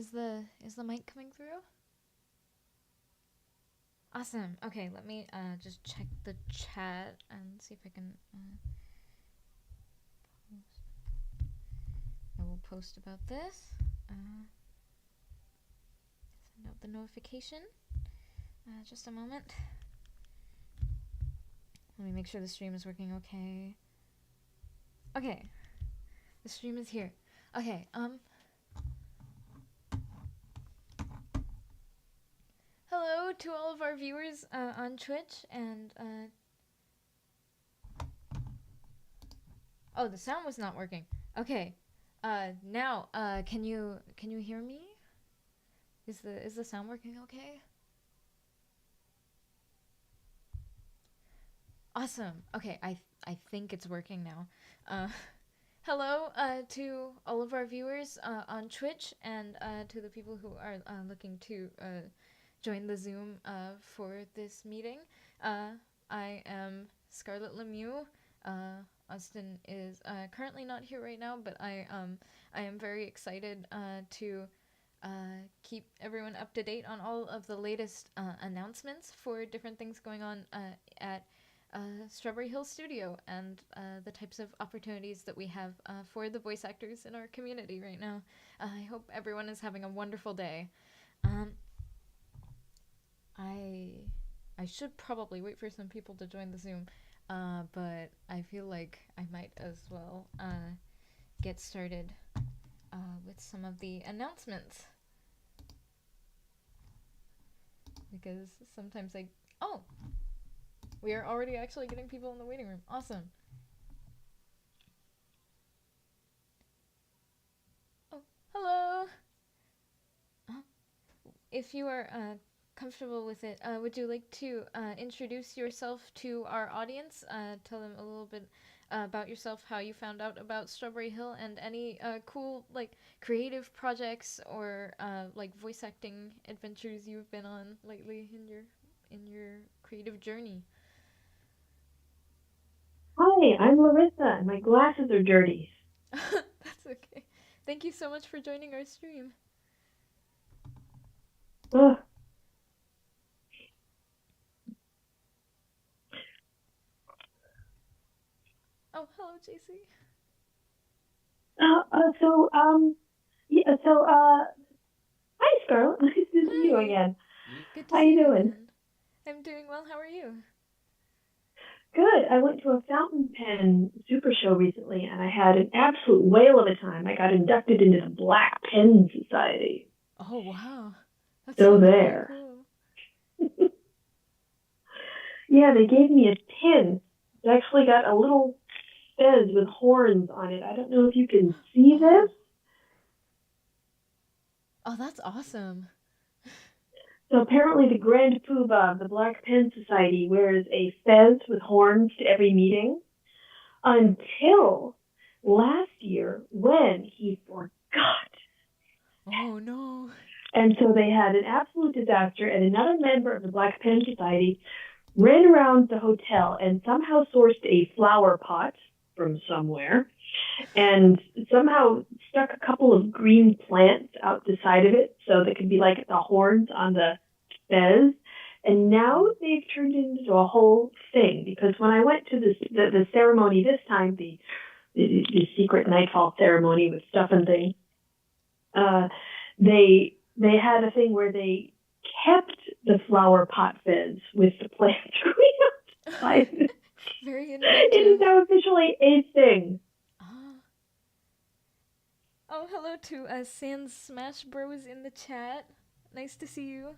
is the mic coming through? Awesome. Okay, let me just check the chat and see if I can I will post about this. Send out the notification. Just a moment. Let me make sure the stream is working okay. Okay. The stream is here. Okay, hello to all of our viewers on Twitch and oh, the sound was not working. Okay. Now, can you hear me? Is the sound working okay? Awesome. Okay, I think it's working now. Hello to all of our viewers on Twitch and to the people who are looking to join the Zoom for this meeting. I am Scarlett Lemieux. Austin is currently not here right now, but I am very excited to keep everyone up to date on all of the latest announcements for different things going on at Strawberry Hill Studio and the types of opportunities that we have for the voice actors in our community right now. I hope everyone is having a wonderful day. Um, I I should probably wait for some people to join the Zoom, but I feel like I might as well get started with some of the announcements because sometimes oh, we are already actually getting people in the waiting room. Awesome. Oh, hello. Uh, if you are comfortable with it, would you like to introduce yourself to our audience? Tell them a little bit about yourself, how you found out about Strawberry Hill, and any cool like creative projects or like voice acting adventures you've been on lately in your creative journey. Hi, I'm Larissa, and my glasses are dirty. That's okay. Thank you so much for joining our stream. Ugh. Oh, hello, JC. Uh, uh, so, um, yeah, so, hi, Scarlett. Nice to see you Hi. again. Good to How see you you doing? again. I'm doing well. How are you? Good. I went to a fountain pen super show recently, and I had an absolute whale of a time. I got inducted into the Black Pen Society. Oh, wow. That So sounds really there. cool. Yeah, they gave me a pin. It actually got a little fez with horns on it. I don't know if you can see this. Oh. Oh, that's awesome. So apparently the Grand Poobah of the Black Pen Society wears a fez with horns to every meeting until last year when he forgot. Oh, no. And so they had an absolute disaster, and another member of the Black Pen Society ran around the hotel and somehow sourced a flower pot from somewhere and somehow stuck a couple of green plants out the side of it so they could be like the horns on the fez. And now they've turned it into a whole thing because when I went to the ceremony this time, the secret nightfall ceremony with stuff and things, uh, they had a thing where they kept the flower pot fez with the plants growing outside. Very It is inventive. now officially a thing. Ah. Oh, hello to Sans Smash Bros in the chat. Nice to see you.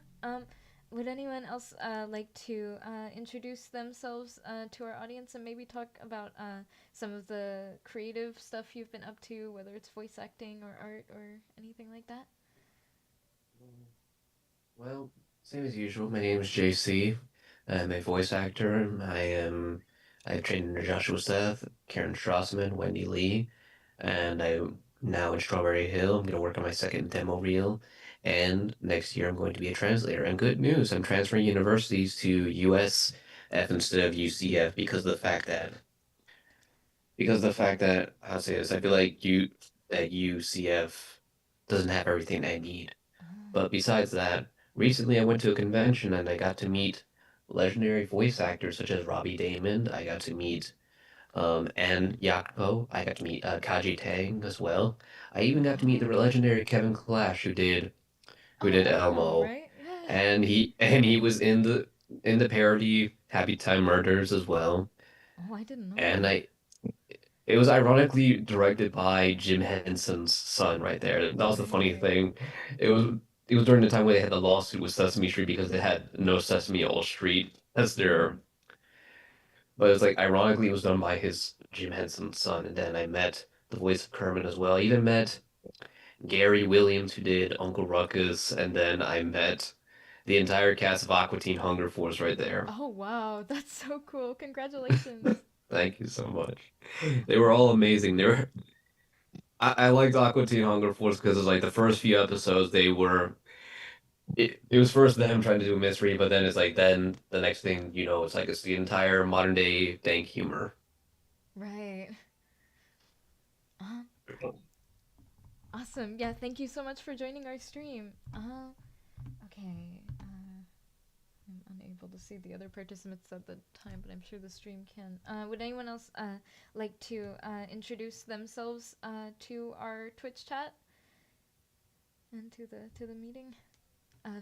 Would anyone else like to introduce themselves to our audience and maybe talk about some of the creative stuff you've been up to, whether it's voice acting or art or anything like that? Well, same as usual. My name is JC. I'm a voice actor. I've trained under Joshua Seth, Karen Strassman, Wendy Lee, and I'm now in Strawberry Hill. I'm going to work on my second demo reel, and next year I'm going to be a translator. And good news, I'm transferring universities to USF instead of UCF because of the fact that I'll say this, I feel like UCF doesn't have everything I need. Oh, But besides that, recently I went to a convention and I got to meet legendary voice actors such as Robbie Damon. I got to meet and Yakupo. I got to meet Kaji Tang as well. I even got to meet the oh, legendary Kevin Clash who oh, did Elmo, Elmo, right? Yeah. and he was in the parody Happy Time Murders as well. Oh, I didn't know And that. I it was ironically directed by Jim Henson's son right there. That was the funny Right. thing. It was it was during the time where they had the lawsuit with Sesame Street because they had no Sesame All Street as their, but it was like ironically it was done by his Jim Henson's son. And then I met the voice of Kermit as well. I even met Gary Williams who did Uncle Ruckus, and then I met the entire cast of Aqua Teen Hunger Force right there. Oh, wow. That's so cool. Congratulations. Thank you so much. They were all amazing. I liked Aqua Teen Hunger Force because it's like the first few episodes it was first them trying to do a mystery, but then it's like then the next thing you know it's like it's the entire modern day dank humor. Right. Uh, awesome. Yeah, thank you so much for joining our stream. Okay. I'm unable to see the other participants at the time, but I'm sure the stream can. Would anyone else like to introduce themselves to our Twitch chat and to the meeting?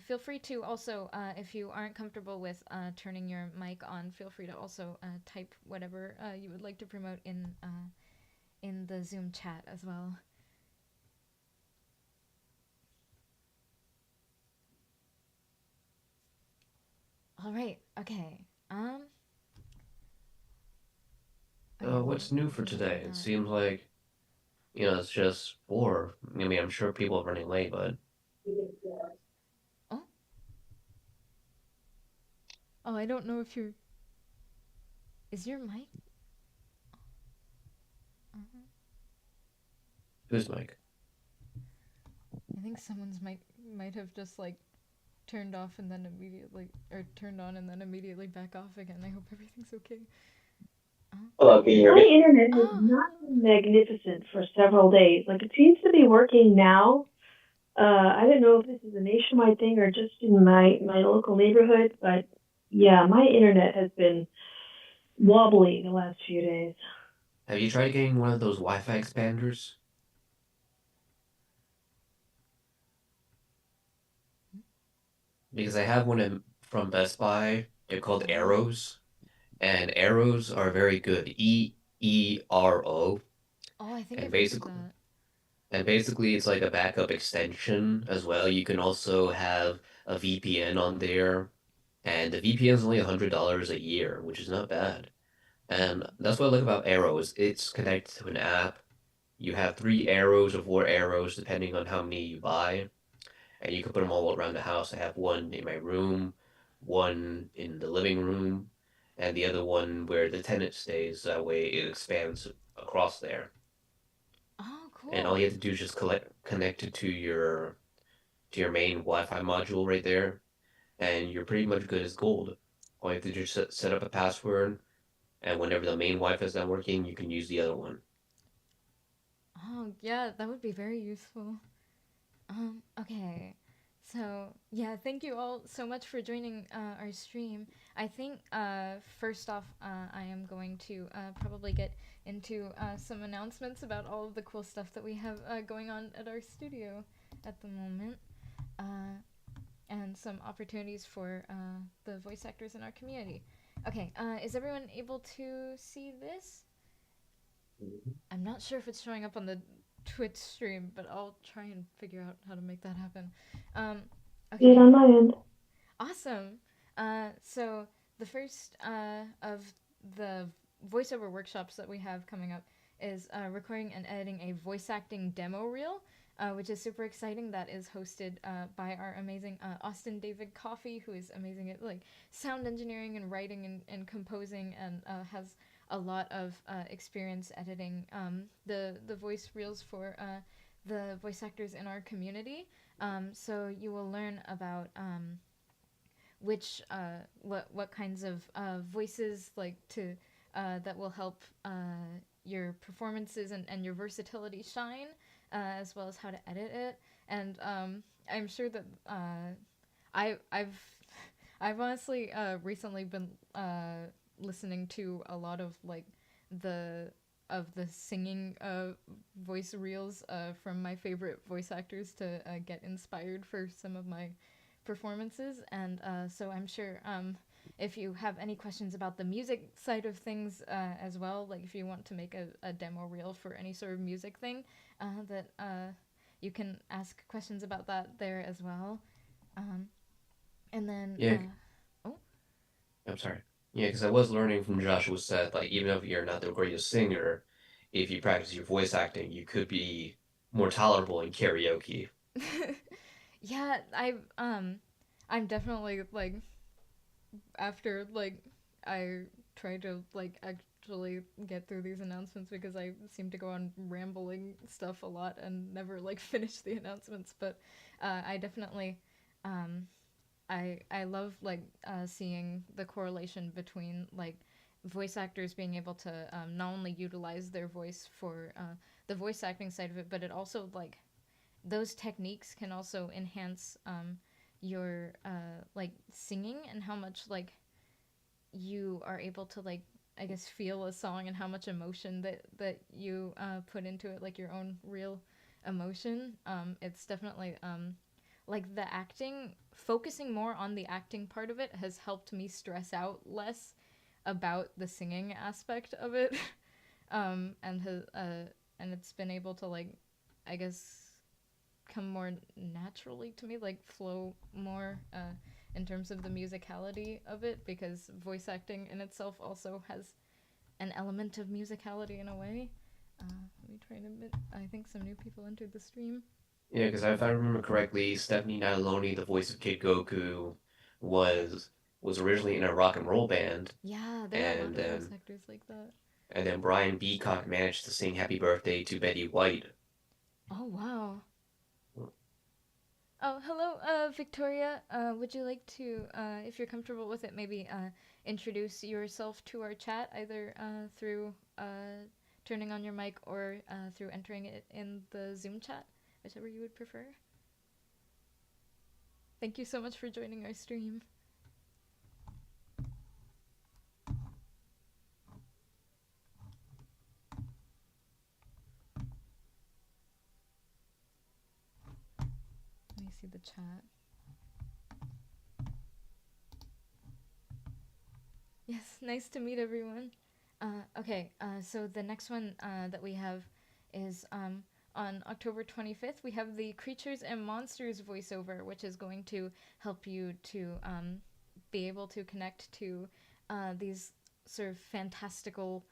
Feel free to also, if you aren't comfortable with turning your mic on, feel free to also type whatever you would like to promote in the Zoom chat as well. All right. Okay. Okay. What's new for We'll leave it today? at It that. seems like it's just 4. I mean, I'm sure people are running late, but Oh. Oh, I don't know if you're. Is your mic? Uh-huh. who's Mike? I think someone's might have just like turned off and then immediately or turned on and then immediately back off again. I hope everything's okay. Hello, can you hear me? My internet has Oh, not hello. been magnificent for several days. Like it seems to be working now. I don't know if this is a nationwide thing or just in my local neighborhood, but yeah, my internet has been wobbly the last few days. Have you tried getting one of those Wi-Fi expanders? Because I have one from Best Buy. They're called Oh, Arrows, and Arrows are very good. EERO, oh, I think and I've heard of basically that. it's like a backup extension as well. You can also have a VPN on there, and the VPN is only $100 a year, which is not bad. And that's what I like about Arrows. It's connected to an app. You have 3 arrows or 4 arrows, depending on how many you buy, and you can put them all around the house. I have one in my room, one in the living room, and the other one where the tenant stays. That way it expands across there. Oh, And all cool. you have to do is just connect it to your main Wi-Fi module right there, and you're pretty much good as gold. All you have to do is set up a password, and whenever the main Wi-Fi is not working, you can use the other one. Oh, yeah, that would be very useful. Okay. So, yeah, thank you all so much for joining our stream. I think, first off, I am going to probably get into some announcements about all of the cool stuff that we have going on at our studio at the moment, uh, and some opportunities for the voice actors in our community. Okay, is everyone able to see this? I'm not sure if it's showing up on the Twitch stream, but I'll try and figure out how to make that happen. Um, See it on okay, my end. awesome. So the first of the voiceover workshops that we have coming up is recording and editing a voice acting demo reel, which is super exciting. That is hosted by our amazing Austin David Coffey, who is amazing at like sound engineering and writing and composing, and has a lot of experience editing the voice reels for the voice actors in our community. So you will learn about which what kinds of voices like to that will help your performances and your versatility shine, as well as how to edit it. and I'm sure that I've I've honestly recently been listening to a lot of like the the singing voice reels from my favorite voice actors to get inspired for some of my performances, and so I'm sure if you have any questions about the music side of things as well, like if you want to make a demo reel for any sort of music thing, that you can ask questions about that there as well. Um, and then, Yeah, oh, I'm sorry. Yeah, because I was learning from Joshua said, like, even if you're not the greatest singer, if you practice your voice acting, you could be more tolerable in karaoke. yeah, I'm definitely like after like I try to like actually get through these announcements because I seem to go on rambling stuff a lot and never like finish the announcements. But I definitely um, I love like seeing the correlation between like voice actors being able to not only utilize their voice for the voice acting side of it, but it also like those techniques can also enhance your like singing and how much like you are able to like I guess feel a song and how much emotion that you put into it, like your own real emotion. It's definitely like the acting, focusing more on the acting part of it has helped me stress out less about the singing aspect of it. And has and it's been able to like I guess come more naturally to me, like flow more in terms of the musicality of it, because voice acting in itself also has an element of musicality in a way. Let me try to admit, I think some new people entered the stream. Yeah, because if I remember correctly, Stephanie Nataloni, the voice of Kid Goku, was was originally in a rock and roll band, Yeah, there are a lot and of voice then actors like that. and then Brian Beacock managed to sing "Happy Birthday" to Betty White. Oh wow. Oh, hello, Victoria. Would you like to, if you're comfortable with it, maybe introduce yourself to our chat, either through turning on your mic or through entering it in the Zoom chat, whichever you would prefer. Thank you so much for joining our stream. Let me see the chat. Yes, nice to meet everyone. Okay, so the next one that we have is on October 25th. We have the Creatures and Monsters voiceover, which is going to help you to be able to connect to these sort of fantastical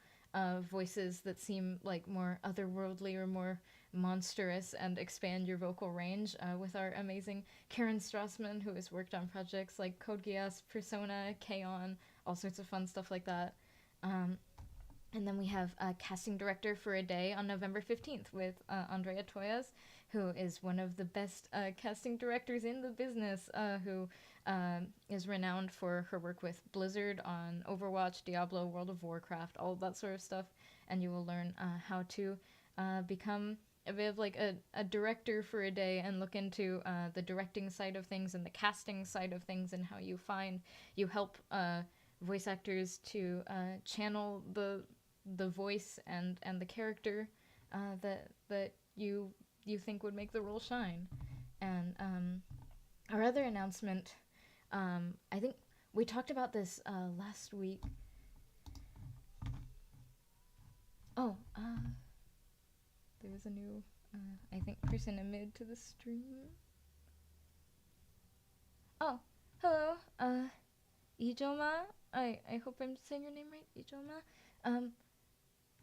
voices that seem like more otherworldly or more monstrous and expand your vocal range with our amazing Karen Strassman, who has worked on projects like Code Geass, Persona, K-On!, all sorts of fun stuff like that. Um, and then we have a casting director for a day on November 15th with Andrea Toyas, who is one of the best casting directors in the business, who is renowned for her work with Blizzard on Overwatch, Diablo, World of Warcraft, all of that sort of stuff. And you will learn how to become a bit of like a director for a day and look into the directing side of things and the casting side of things and how you help voice actors to channel the voice and the character that you think would make the role shine. And our other announcement, I think we talked about this last week. Oh, there was a new, I think, person amid to the stream. Oh, hello, Ijoma. I hope I'm saying your name right, Ijoma. Hello.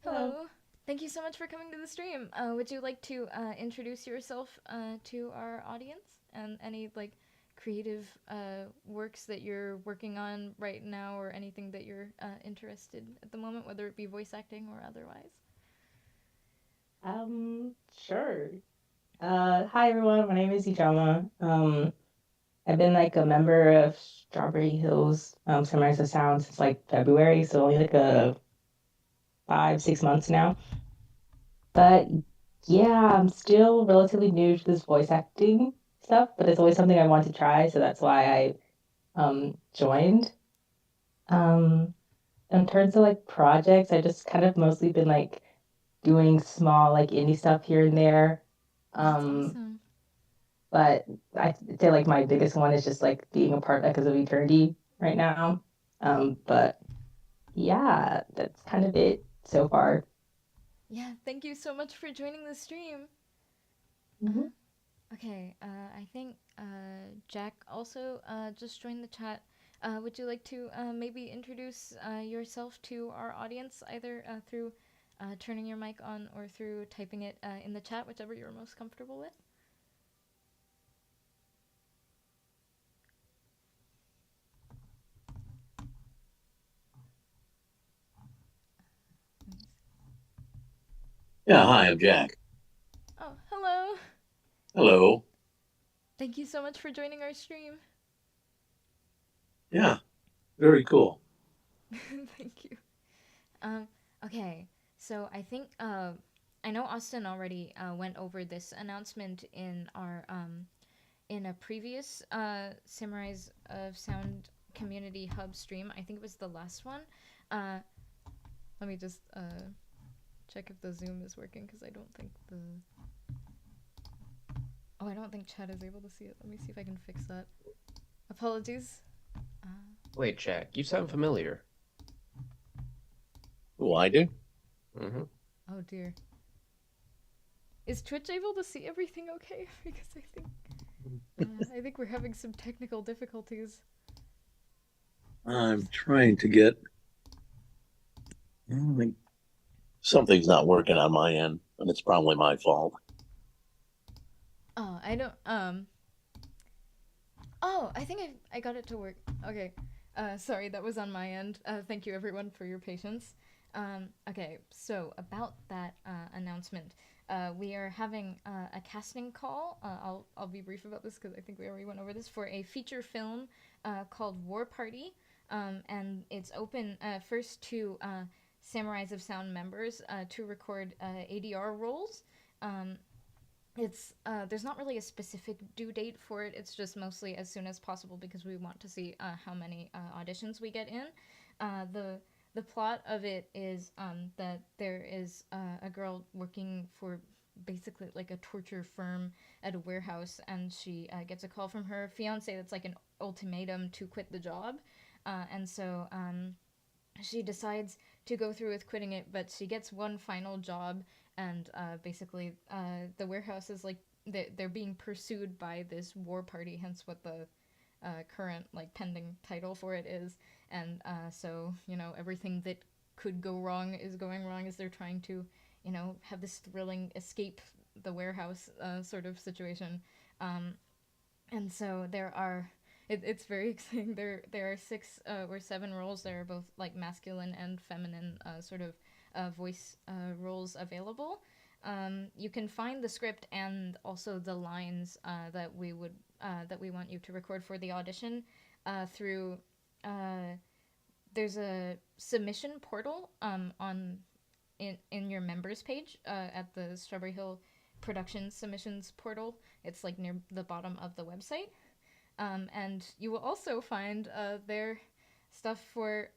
Hello. Thank you so much for coming to the stream. Would you like to introduce yourself to our audience and any like creative works that you're working on right now, or anything that you're interested at the moment, whether it be voice acting or otherwise? Sure. Hi everyone, my name is Ijama. I've been like a member of Strawberry Hills Sunrise of Sound since like February, so only like a 5, 6 months now. But Yeah, I'm still relatively new to this voice acting stuff, but it's always something I want to try, so that's why I joined. Um, in terms of like projects, I just kind of mostly been like doing small like indie stuff here and there. That's Um, awesome. but I'd say like my biggest one is just like being a part of Echoes of Eternity right now. But yeah, that's kind of it so far. Yeah, thank you so much for joining the stream. Mhm. Okay, I think Jack also just joined the chat. Would you like to maybe introduce yourself to our audience, either through turning your mic on or through typing it in the chat, whichever you're most comfortable with? Yeah, hi, I'm Jack. Oh, hello! Hello. Thank you so much for joining our stream. Yeah, very cool. Thank you. Um, okay, so I think I know Austin already went over this announcement in a previous Samurais of Sound Community Hub stream. I think it was the last one. Uh, let me just check if the Zoom is working because I don't think the. Oh, I don't think chat is able to see it. Let me see if I can fix that. Apologies. Uh, Wait, Jack, you sound familiar. Oh, I do? Mm-hmm. oh dear. Is Twitch able to see everything okay? Because I think we're having some technical difficulties. I'm trying to get. Something's not working on my end, and it's probably my fault. Oh, I don't. Oh, I think I got it to work. Okay. Sorry, that was on my end. Thank you everyone for your patience. Okay, so about that announcement, we are having a casting call. I'll be brief about this because I think we already went over this for a feature film called Warparty, and it's open first to Samurais of Sound members to record ADR roles. Um, it's there's not really a specific due date for it. It's just mostly as soon as possible because we want to see how many auditions we get in. The plot of it is that there is a girl working for basically like a torture firm at a warehouse, and she gets a call from her fiance that's like an ultimatum to quit the job, and so she decides to go through with quitting it, but she gets one final job, and basically the warehouse is like they're being pursued by this war party, hence what the current like pending title for it is, and so you know everything that could go wrong is going wrong as they're trying to have this thrilling escape the warehouse sort of situation. Um, and so it's very exciting. There are six or seven roles. There are both like masculine and feminine sort of voice roles available. You can find the script and also the lines that we want you to record for the audition through. There's a submission portal on in your members page at the Strawberry Hill Production submissions portal. It's like near the bottom of the website. And you will also find their stuff for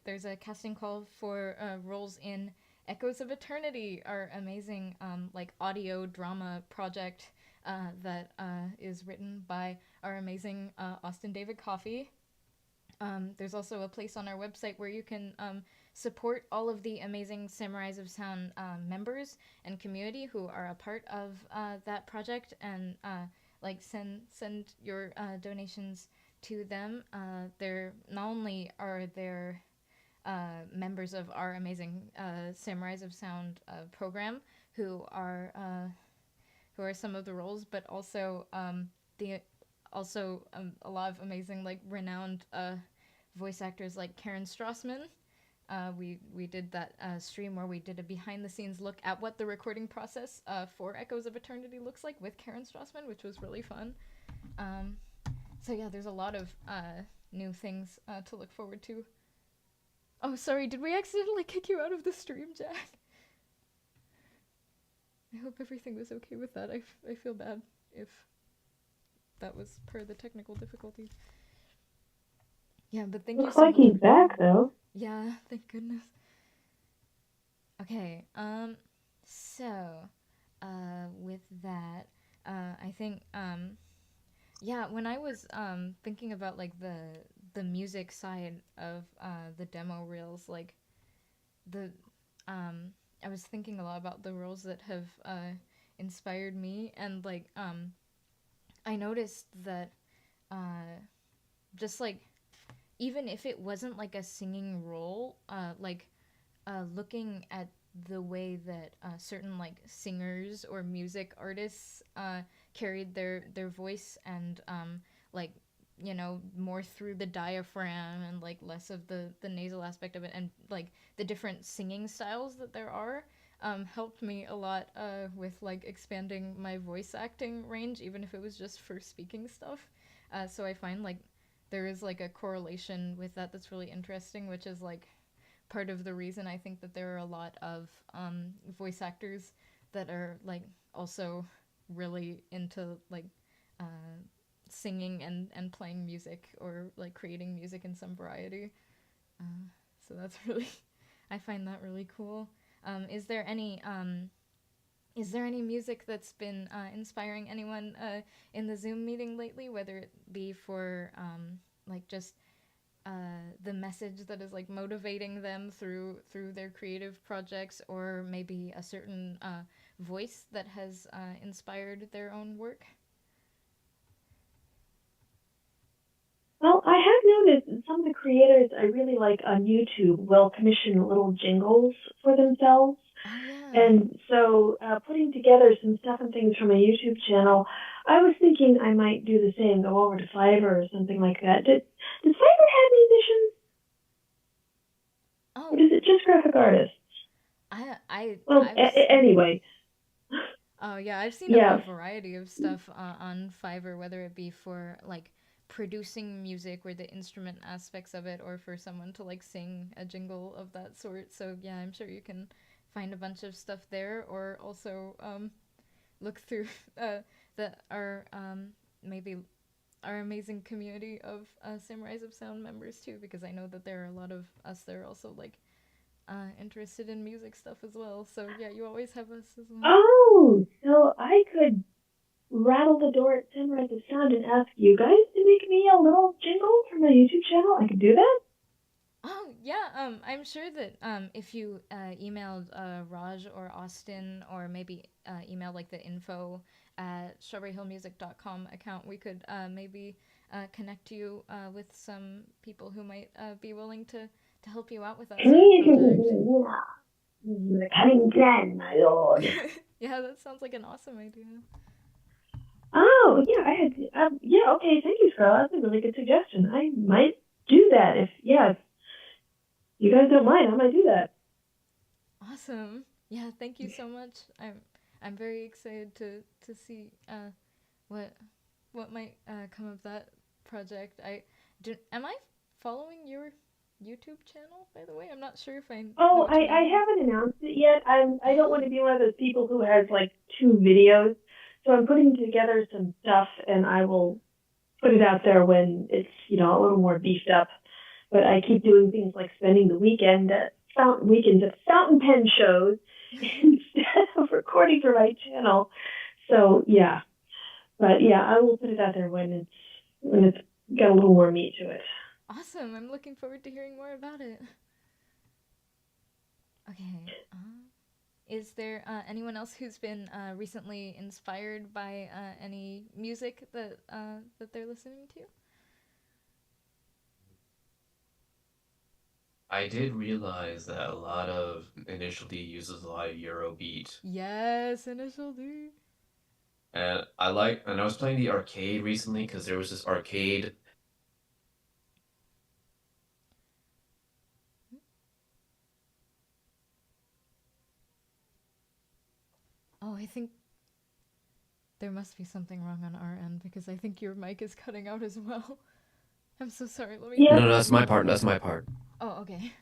there's a casting call for roles in Echoes of Eternity, our amazing like audio drama project that is written by our amazing Austin David Coffey. There's also a place on our website where you can support all of the amazing Samurais of Sound members and community who are a part of that project, and like send your donations to them. They're not only are there members of our amazing Samurais of Sound program who are some of the roles, but also the a lot of amazing like renowned voice actors like Karen Strassman. We did that stream where we did a behind the scenes look at what the recording process for Echoes of Eternity looks like with Karen Strassman, which was really fun. Um, so yeah, there's a lot of new things to look forward to. Oh, sorry, did we accidentally kick you out of the stream, Jack? I hope everything was okay with that. I feel bad if that was per the technical difficulties. Yeah, but thank you Looks so like much he's for back, joining. though. Yeah, thank goodness. Okay, so, with that, I think, yeah, when I was, thinking about, like, the music side of, the demo reels, like, the, I was thinking a lot about the reels that have, inspired me, and, like, I noticed that, uh, just, like, even if it wasn't, like, a singing role, like, looking at the way that certain like singers or music artists carried their voice and like more through the diaphragm and like less of the nasal aspect of it and like the different singing styles that there are helped me a lot with like expanding my voice acting range even if it was just for speaking stuff. So I find like there is like a correlation with that that's really interesting, which is like part of the reason I think that there are a lot of voice actors that are like also really into like uh, singing and playing music or like creating music in some variety. Uh, so that's really, I find that really cool. Is there any music that's been inspiring anyone in the Zoom meeting lately, whether it be for like just the message that is like motivating them through their creative projects, or maybe a certain voice that has inspired their own work? Well, I have noticed that some of the creators I really like on YouTube will commission little jingles for themselves. Oh yeah. And so, putting together some stuff and things from a YouTube channel, I was thinking I might do the same, go over to Fiverr or something like that. Does Fiverr have musicians, or Oh, does it just graphic artists? Well, I've seen. anyway, Oh yeah, I've seen a yeah. variety of stuff on Fiverr, whether it be for like producing music or the instrument aspects of it, or for someone to like sing a jingle of that sort. So yeah, I'm sure you can find a bunch of stuff there, or also look through the our maybe our amazing community of Samurais of Sound members too, because I know that there are a lot of us that are also like interested in music stuff as well. So yeah, you always have us as well. Oh, so I could rattle the door at Sunrise of Sound and ask you guys to make me a little jingle for my YouTube channel. I could do that. Oh yeah, I'm sure that if you emailed Raj or Austin, or maybe email like the info at strawberryhillmusic.com account, we could maybe connect you with some people who might be willing to help you out with that sort of project. The cunning plan, my lord. Yeah, that sounds like an awesome idea. Oh, yeah, I had. Yeah, okay, thank you, Scarlett. That's a really good suggestion. I might do that if you guys don't mind. I might do that. Awesome. Yeah, thank you so much. I'm very excited to see what might come of that project. Am I following your YouTube channel, by the way? I'm not sure if I know Oh, which one I it is. haven't announced it yet. I don't want to be one of those people who has like two videos. So I'm putting together some stuff, and I will put it out there when it's a little more beefed up. But I keep doing things like spending the weekends at fountain pen shows instead of recording for my channel. So yeah, but yeah, I will put it out there when it's got a little more meat to it. Awesome. I'm looking forward to hearing more about it. Okay. Is there anyone else who's been recently inspired by any music that they're listening to? I did realize that a lot of Initial D uses a lot of Eurobeat. Yes, Initial D. And I was playing the arcade recently because there was this arcade. Oh, I think there must be something wrong on our end because I think your mic is cutting out as well. I'm so sorry. Let me. Yeah, No, no, that's my part. That's my part. Oh, okay.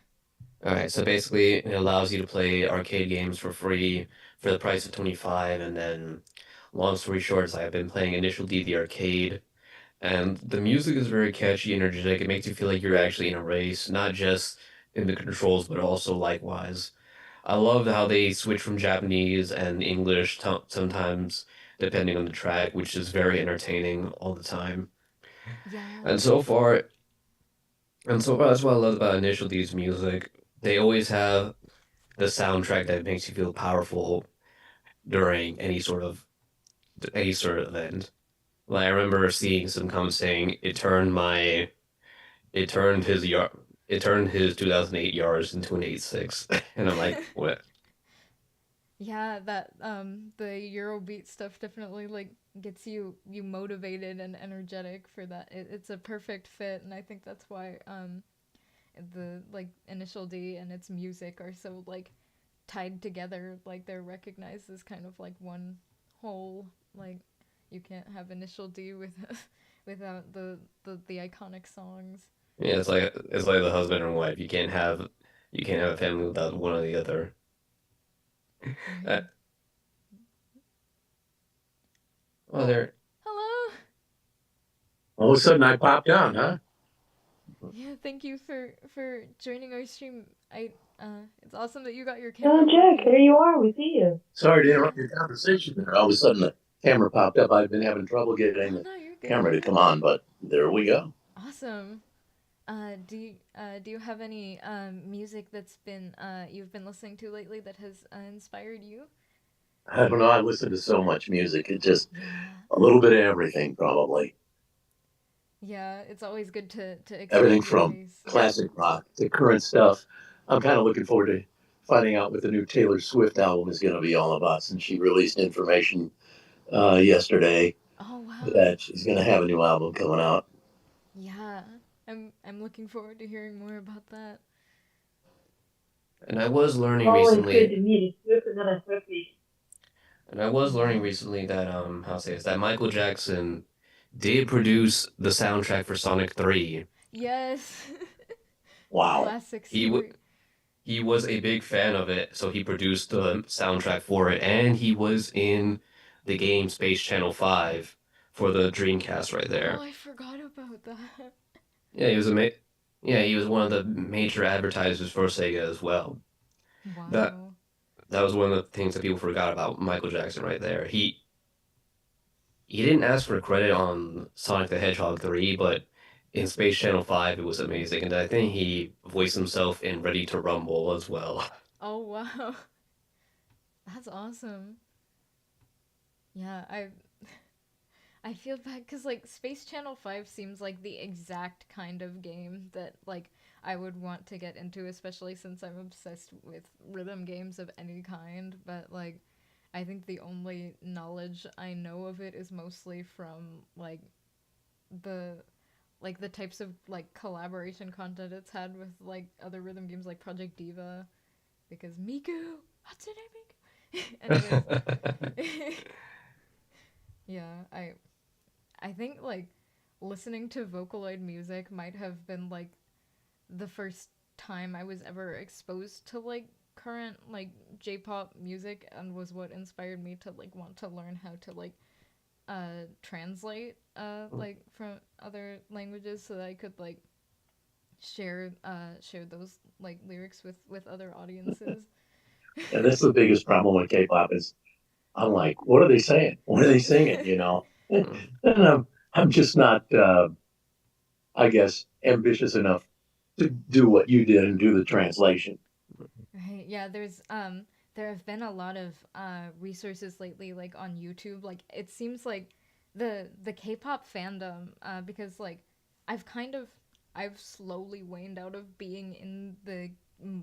All right, so basically it allows you to play arcade games for free for the price of 25, and then long story short, is I've been playing Initial D the arcade, and the music is very catchy, energetic. It makes you feel like you're actually in a race, not just in the controls, but also likewise. I love how they switch from Japanese and English sometimes depending on the track, which is very entertaining all the time. Yeah. And so far, and so far, that's what I love about Initial D's music. They always have the soundtrack that makes you feel powerful during any sort of event. Like I remember seeing some comments saying it turned his yard it turned his 2008 yards into an 86, and I'm like, what? Yeah, that the Eurobeat stuff definitely like gets you motivated and energetic for that. It's a perfect fit, and I think that's why the like Initial D and its music are so like tied together. Like they're recognized as kind of like one whole. Like you can't have Initial D with without the iconic songs. Yeah, it's like the husband and wife. You can't have a family without one or the other. Uh, Right. well, Oh, there. hello. All of a sudden, I popped on, huh? Yeah, thank you for joining our stream. It's awesome that you got your Oh, camera Jack, there working. you are. We see you. Sorry to Yeah. interrupt your conversation there. All of a sudden, the camera popped up. I've been having trouble getting Oh the no, you're good. camera to come on, but there we go. Awesome. Do you have any music that's been you've been listening to lately that has inspired you? I don't know. I listen to so much music. It just Yeah. a little bit of everything, probably. Yeah, it's always good to Everything expand your from taste. classic rock to current stuff. I'm kind of looking forward to finding out what the new Taylor Swift album is going to be all about since she released information yesterday Oh wow. that she's going to have a new album coming out. Yeah. I'm looking forward to hearing more about that. And I was learning Always good recently, to meet a Swift, another Swiftie. and I was learning Yeah. recently that how to say this, that Michael Jackson did produce the soundtrack for Sonic 3. Yes. Wow. Classic He w series. he was a big fan of it, so he produced the soundtrack for it, and he was in the game Space Channel 5 for the Dreamcast right Oh, there. I forgot about that. Yeah, he was one of the major advertisers for Sega as well. That Wow. that was one of the things that people forgot about Michael Jackson right there. He didn't ask for credit on Sonic the Hedgehog 3, but in Space Channel 5 it was amazing, and I think he voiced himself in Ready to Rumble as well. Oh wow. That's awesome. Yeah, I feel bad because like Space Channel 5 seems like the exact kind of game that like I would want to get into, especially since I'm obsessed with rhythm games of any kind. But like, I think the only knowledge I know of it is mostly from the the types of like collaboration content it's had with like other rhythm games like Project Diva, because Miku, what's her name, Miku? Anyways, yeah, I think like listening to Vocaloid music might have been like the first time I was ever exposed to like current like J-pop music, and was what inspired me to like want to learn how to like translate like from other languages so that I could like share those like lyrics with other audiences. And that's the biggest problem with K-pop is I'm like, what are they saying? What are they singing? And I'm just not, I guess, ambitious enough to do what you did and do the translation. Right. Yeah, there have been a lot of resources lately like on YouTube. Like it seems like the K-pop fandom because like I've kind of I've slowly waned out of being in the mm,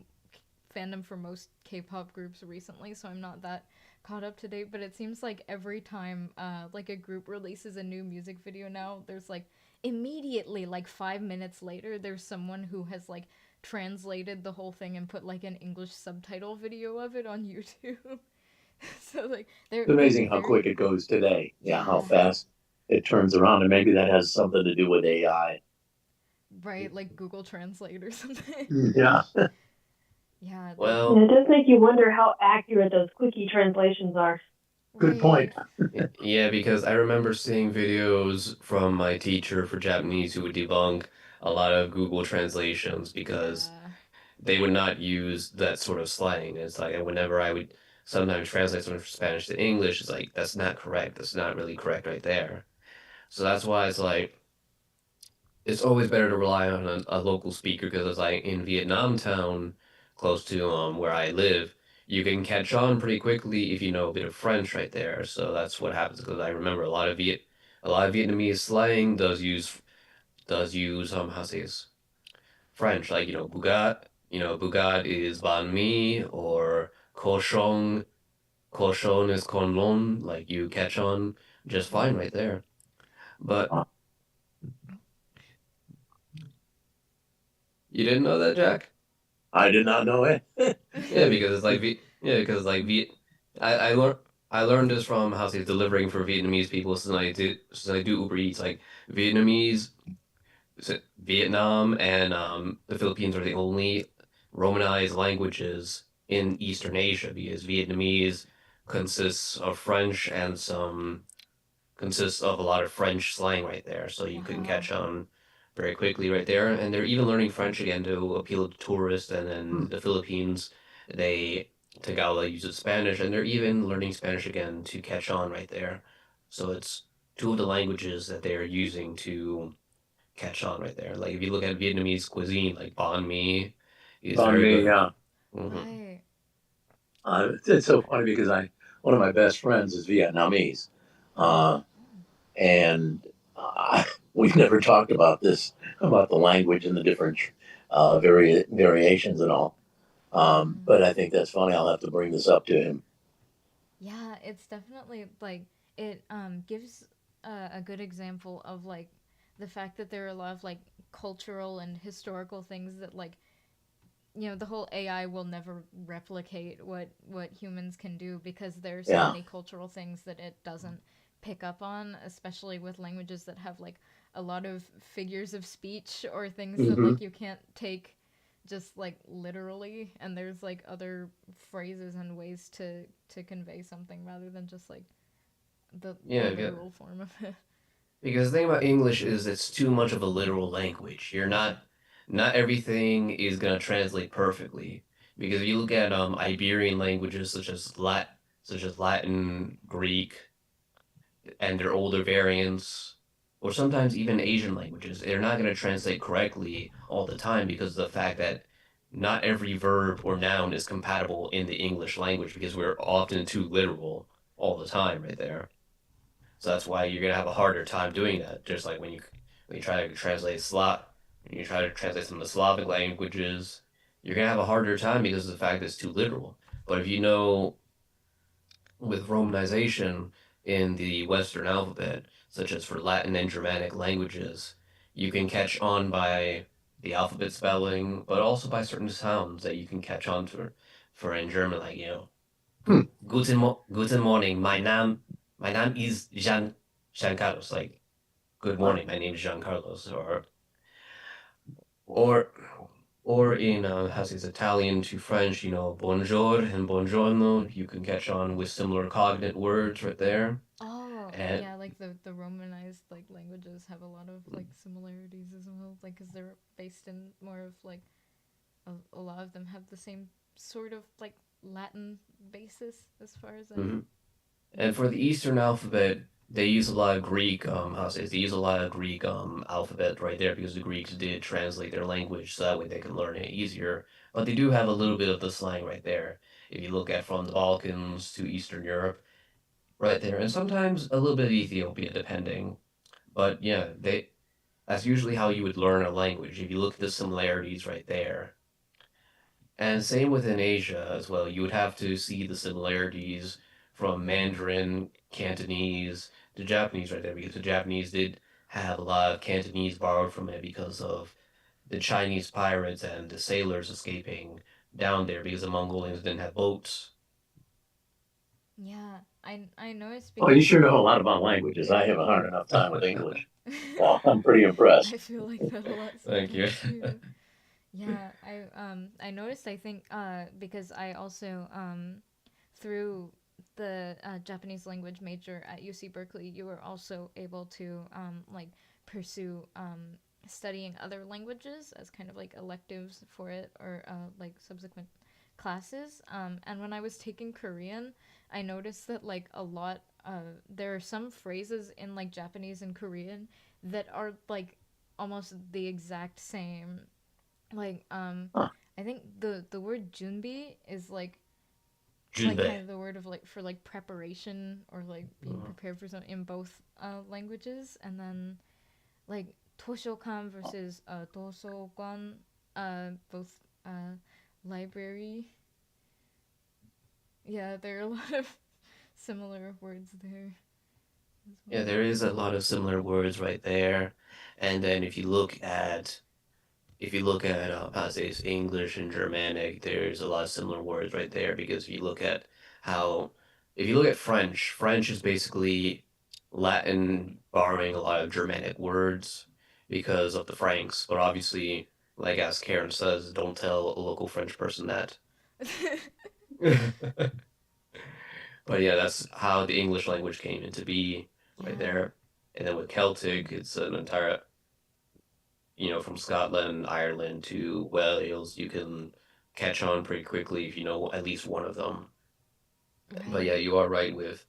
fandom for most K-pop groups recently, so I'm not that caught up to date. But it seems like every time like a group releases a new music video now, there's like immediately like 5 minutes later, there's someone who has like translated the whole thing and put like an English subtitle video of it on YouTube. So like It's there's amazing how quick very it goes today. Yeah, how yeah fast it turns around. And maybe that has something to do with AI. right like Google Translate or something. Yeah. Yeah, And Well, it does make you wonder how accurate those quickie translations are. Good point. yeah, because I remember seeing videos from my teacher for Japanese who would debunk a lot of Google translations because Yeah. they would not use that sort of slang. It's like whenever I would sometimes translate something from Spanish to English, it's like that's not correct. That's not really correct right there. So that's why it's like it's always better to rely on a local speaker because it's like in Vietnam town, close to where I live, you can catch on pretty quickly if you know a bit of French right there. So that's what happens because I remember a lot of Vietnamese slang does use how to say this French like bougat. Bougat is banh mi or cochon is conlon. Like you catch on just fine right there. But you didn't know that, Jack? I did not know it. Yeah, because it's like because it's like I learned this from how to say delivering for Vietnamese people since I do Uber Eats. Like Vietnamese, Vietnam and the Philippines are the only Romanized languages in Eastern Asia because Vietnamese consists of French and consists of a lot of French slang right there, so you can Wow. catch on very quickly right there. And they're even learning French again to appeal to tourists. And then the Philippines, they Tagalog uses Spanish, and they're even learning Spanish again to catch on right there. So it's two of the languages that they are using to catch on right there. Like if you look at Vietnamese cuisine, like banh mi is On very me, good. yeah. Right. It's so funny because one of my best friends is Vietnamese, uh, and we've never talked about this about the language and the different variations and all. But I think that's funny. I'll have to bring this up to him. Yeah, it's definitely like it gives a good example of like the fact that there are a lot of like cultural and historical things that like the whole AI will never replicate what humans can do because there's so Yeah. many cultural things that it doesn't pick up on, especially with languages that have like a lot of figures of speech or things that Hmm. like you can't take just like literally, and there's like other phrases and ways to convey something rather than just like the Yeah, literal form of it. because the thing about English is it's too much of a literal language. Not everything is gonna translate perfectly. Because if you look at Iberian languages such as Latin, Greek, and their older variants, or sometimes even Asian languages, they're not gonna translate correctly all the time because of the fact that not every verb or noun is compatible in the English language because we're often too literal all the time right there. So that's why you're gonna have a harder time doing that. Just like when you try to translate when you try to translate some of the Slavic languages, you're gonna have a harder time because of the fact that it's too literal. But if you know with Romanization in the Western alphabet, such as for Latin and Germanic languages, you can catch on by the alphabet spelling, but also by certain sounds that you can catch on to. For in German, like Hmm. Guten Morning, my name is Carlos. Like good morning, my name is Jean Carlos, or or in how's it Italian to French, bonjour and buongiorno, you can catch on with similar cognate words right there. Oh, And yeah, like the romanized like languages have a lot of like similarities as well, like cuz they're based in more of like a lot of them have the same sort of like Latin basis as far as I mhm. know. And for the Eastern alphabet, they use a lot of Greek. How to say they use a lot of Greek alphabet right there because the Greeks did translate their language so that way they can learn it easier. But they do have a little bit of the slang right there. If you look at from the Balkans to Eastern Europe, right there, and sometimes a little bit of Ethiopia, depending. But yeah, they that's usually how you would learn a language if you look at the similarities right there. And same within Asia as well. You would have to see the similarities from Mandarin, Cantonese to Japanese right there, because the Japanese did have a lot of Cantonese borrowed from it because of the Chinese pirates and the sailors escaping down there because the Mongolians didn't have boats. Yeah, I noticed Oh, you because sure know a lot about languages. I have a hard enough time with English. Well, I'm pretty impressed. I feel like that a lot Thank you. sometimes too. Yeah, I noticed, I think because I also through the Japanese language major at UC Berkeley, you were also able to like pursue studying other languages as kind of like electives for it, or like subsequent classes. And when I was taking Korean, I noticed that like a lot there are some phrases in like Japanese and Korean that are like almost the exact same. Like Huh. I think the word junbi is like Junbei. kind of the word of like for like preparation, or like being Uh, prepared for something in both languages. And then like toshokan versus tosokan, both library. Yeah, there are a lot of similar words there as yeah, well. there is a lot of similar words right there. And then how to say it's English and Germanic, there's a lot of similar words right there because how if you look at French, French is basically Latin borrowing a lot of Germanic words because of the Franks. But obviously, like as Karen says, don't tell a local French person that. But yeah, that's how the English language came into be right Yeah. there. And then with Celtic, it's an entire, from Scotland, Ireland to Wales, you can catch on pretty quickly if you know at least one of them. But yeah, Right. you are right with,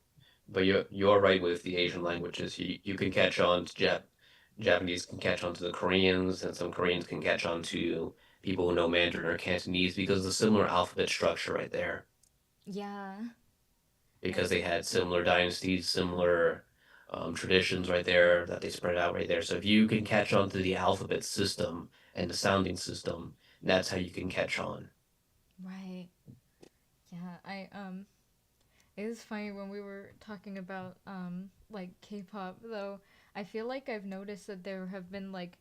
but you are right with the Asian languages. You can catch on to Japanese can catch on to the Koreans, and some Koreans can catch on to people who know Mandarin or Cantonese because of the similar alphabet structure right there. Yeah. Because I they had similar dynasties, similar traditions right there that they spread out right there. So if you can catch on to the alphabet system and the sounding system, that's how you can catch on. right. Yeah, it is funny when we were talking about like K-pop though. I feel like I've noticed that there have been like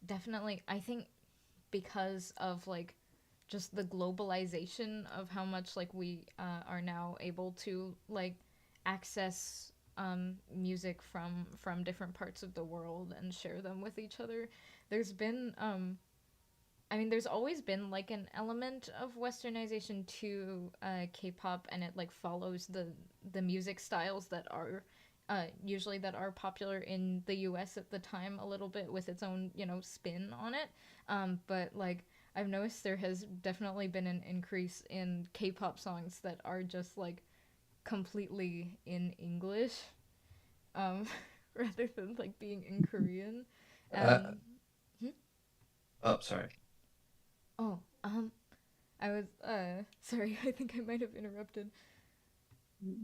definitely, I think because of like just the globalization of how much like we are now able to like access music from different parts of the world and share them with each other. There's been I mean, there's always been like an element of westernization to K-pop, and it like follows the music styles that are usually that are popular in the U.S. at the time a little bit, with its own spin on it. But like I've noticed there has definitely been an increase in K-pop songs that are just like completely in English, um, rather than like being in Korean. Uh, And hmm? oh, sorry. Oh, I was sorry, I think I might have interrupted.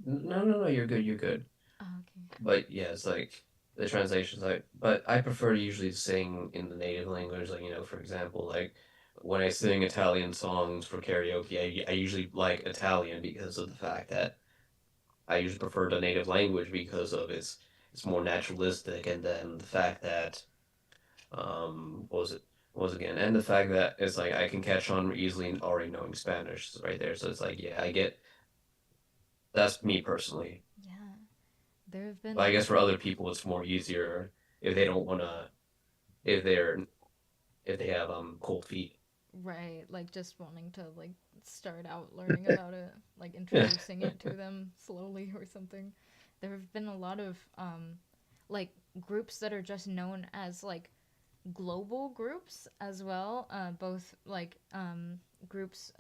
No, no, no, you're good, you're good. Oh, okay. But yeah, it's like the translations. But I prefer to usually sing in the native language. Like for example, like when I sing Italian songs for karaoke, I usually like Italian because of the fact that I usually prefer the native language because of it's more naturalistic, and then the fact that what was it? What was it again? And the fact that it's like I can catch on easily already knowing Spanish right there. So it's like yeah, I get that's me personally. Yeah. There have But I been guess for other people it's more easier if they don't wanna if they're if they have cold feet. right, like just wanting to like start out learning about it, like introducing it to them slowly or something. There have been a lot of like groups that are just known as like global groups as well, both like groups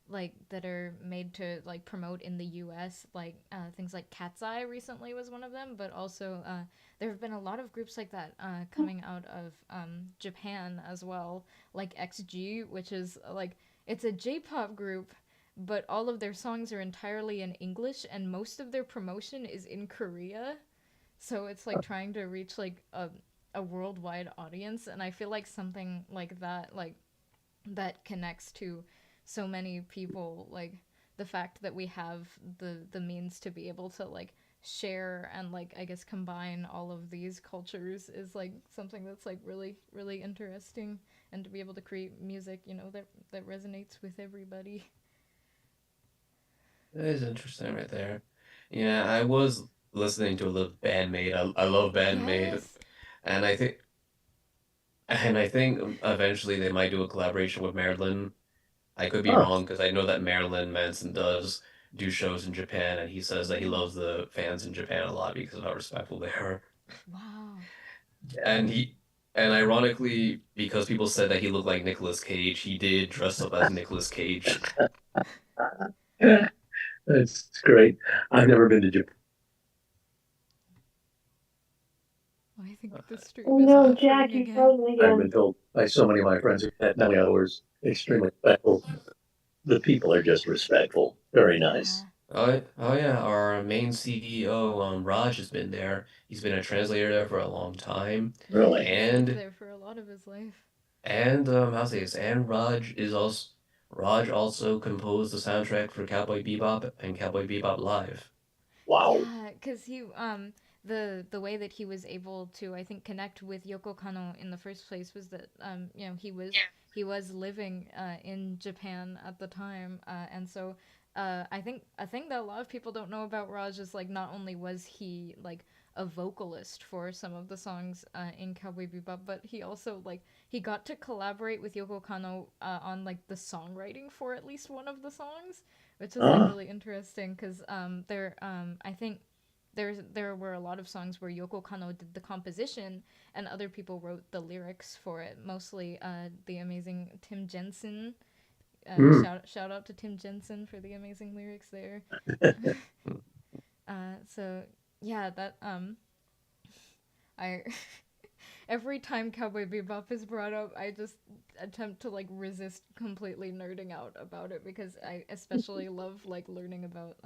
like that are made to like promote in the US, like things like Cat's Eye recently was one of them, but also there have been a lot of groups like that coming out of Japan as well, like XG, which is like it's a J-pop group, but all of their songs are entirely in English, and most of their promotion is in Korea. So it's like trying to reach like a worldwide audience, and I feel like something like that, like that connects to so many people, like the fact that we have the means to be able to like share and like I guess combine all of these cultures is like something that's like really interesting, and to be able to create music that resonates with everybody. That is interesting right there. Yeah, I was listening to a little Bandmate. I love Bandmate, Yes. and And I think eventually they might do a collaboration with Marilyn. I could be Huh. wrong because I know that Marilyn Manson does do shows in Japan, and he says that he Mm. loves the fans in Japan a lot because of how respectful they are. Wow. And and ironically, because people said that he looked like Nicolas Cage, he did dress up as Nicolas Cage. That's great. I've never been to Japan. I think the Oh stream is no, buffering Jack, you've again. frozen I've again. been told by so many of my friends that Nelly was extremely respectful. The people are just respectful. Very nice. Yeah. Oh yeah, our main CEO, Raj has been there. He's been a translator there for a long time, Yeah, Really. he's lived and there for a lot of his life. I'll say this, and Raj also composed the soundtrack for Cowboy Bebop and Cowboy Bebop Live. Wow. Yeah, cause he the way that he was able to, I think, connect with Yoko Kanno in the first place was that you know, he was living in Japan at the time, and so I think a thing that a lot of people don't know about Raj is, like, not only was he like a vocalist for some of the songs in Cowboy Bebop, but he also, like, he got to collaborate with Yoko Kanno on, like, the songwriting for at least one of the songs, which is, like, Ah, really interesting because I think there were a lot of songs where Yoko Kanno did the composition and other people wrote the lyrics for it. Mostly the amazing Tim Jensen. mm. Shout out to Tim Jensen for the amazing lyrics there. So yeah, that I every time Cowboy Bebop is brought up, I just attempt to, like, resist completely nerding out about it because I especially love, like, learning about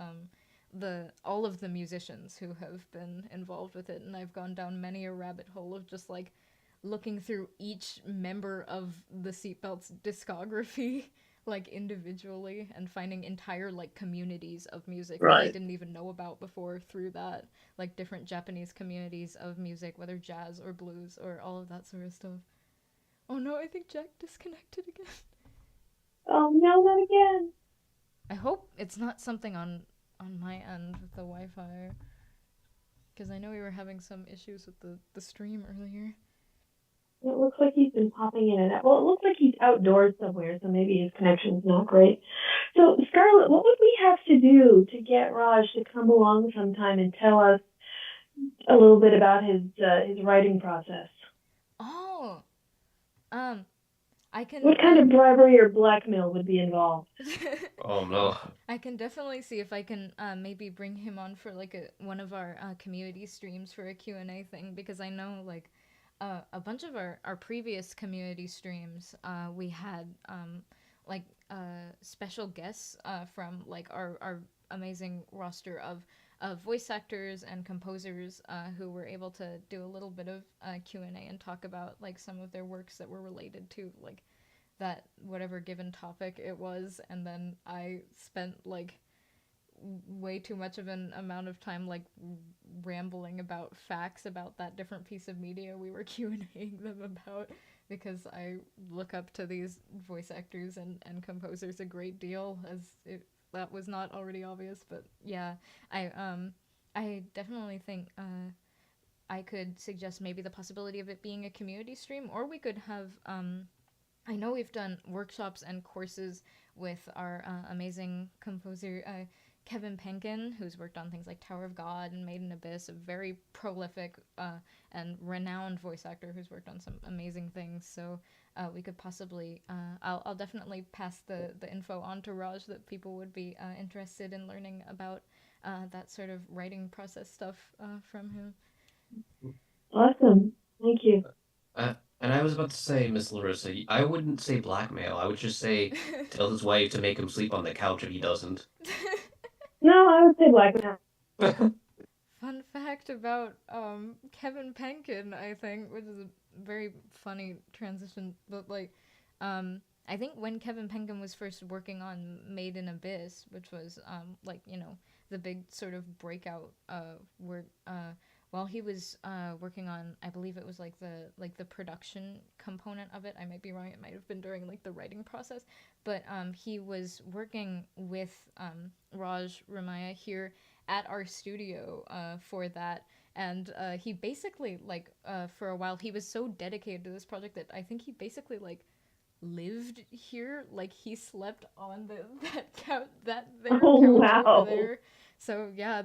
the all of the musicians who have been involved with it, and I've gone down many a rabbit hole of just, like, looking through each member of the Seatbelts discography like individually and finding entire, like, communities of music that I Right. didn't even know about before through that, like different Japanese communities of music, whether jazz or blues or all of that sort of stuff. Oh no, I think Jack disconnected again. Oh no, not again. I hope it's not something on my end with the Wi-Fi, because I know we were having some issues with the stream earlier. It looks like he's been popping in and out. Well, it looks like he's outdoors somewhere, so maybe his connection's not great. So, Scarlett, what would we have to do to get Raj to come along sometime and tell us a little bit about his writing process? Oh, um, I can What kind of bribery or blackmail would be involved? Oh no. I can definitely see if I can maybe bring him on for, like, one of our community streams for a Q&A thing, because I know, like, a bunch of our previous community streams we had like special guests from, like, our amazing roster of voice actors and composers who were able to do a little bit of Q&A and talk about, like, some of their works that were related to, like, that whatever given topic it was, and then I spent, like, way too much of an amount of time, like, rambling about facts about that different piece of media we were Q&Aing them about, because I look up to these voice actors and composers a great deal, as if that was not already obvious. But yeah, I definitely think I could suggest maybe the possibility of it being a community stream, or we could have I know we've done workshops and courses with our amazing composer Kevin Penkin, who's worked on things like Tower of God and Made in Abyss, a very prolific and renowned voice actor who's worked on some amazing things. So we could possibly, I'll definitely pass the info on to Raj that people would be interested in learning about that sort of writing process stuff from him. Awesome. Thank you. And I was about to say, Miss Larissa, I wouldn't say blackmail. I would just say tell his wife to make him sleep on the couch if he doesn't. No, I would say blackmail. Fun fact about Kevin Penkin, I think, which is a very funny transition, but, like, I think when Kevin Penkin was first working on Made in Abyss, which was like, you know, the big sort of breakout work, while he was working on, I believe it was like the production component of it. I might be wrong. It might have been during, like, the writing process, but he was working with Raj Ramaya here at our studio for that, and he basically like for a while he was so dedicated to this project that I think he basically like lived here, like he slept on that couch, that their Oh, couch over wow. there. So yeah,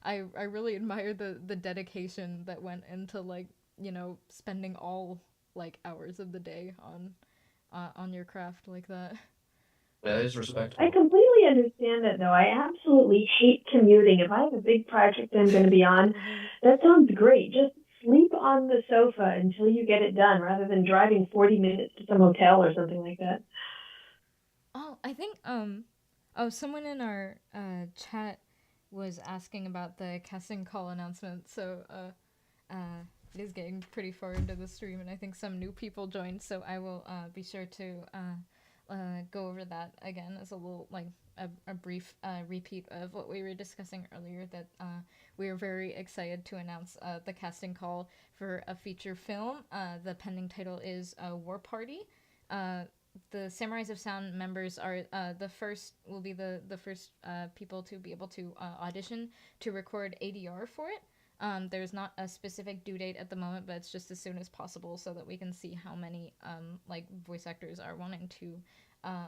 I really admire the dedication that went into like, you know, spending all like hours of the day on your craft like that. That is I respectable. completely understand that, though. I absolutely hate commuting. If I have a big project I'm going to be on, Right. that sounds great. Just sleep on the sofa until you get it done rather than driving 40 minutes to some hotel or something like that. Oh, I think oh, someone in our chat was asking about the casting call announcement. So it is getting pretty far into the stream, and I think some new people joined. So I will be sure to go over that again as a little like a brief repeat of what we were discussing earlier. That we are very excited to announce the casting call for a feature film. The pending title is Warparty. The Samurais of Sound members are the first people to be able to audition to record ADR for it. There's not a specific due date at the moment, but it's just as soon as possible so that we can see how many like voice actors are wanting to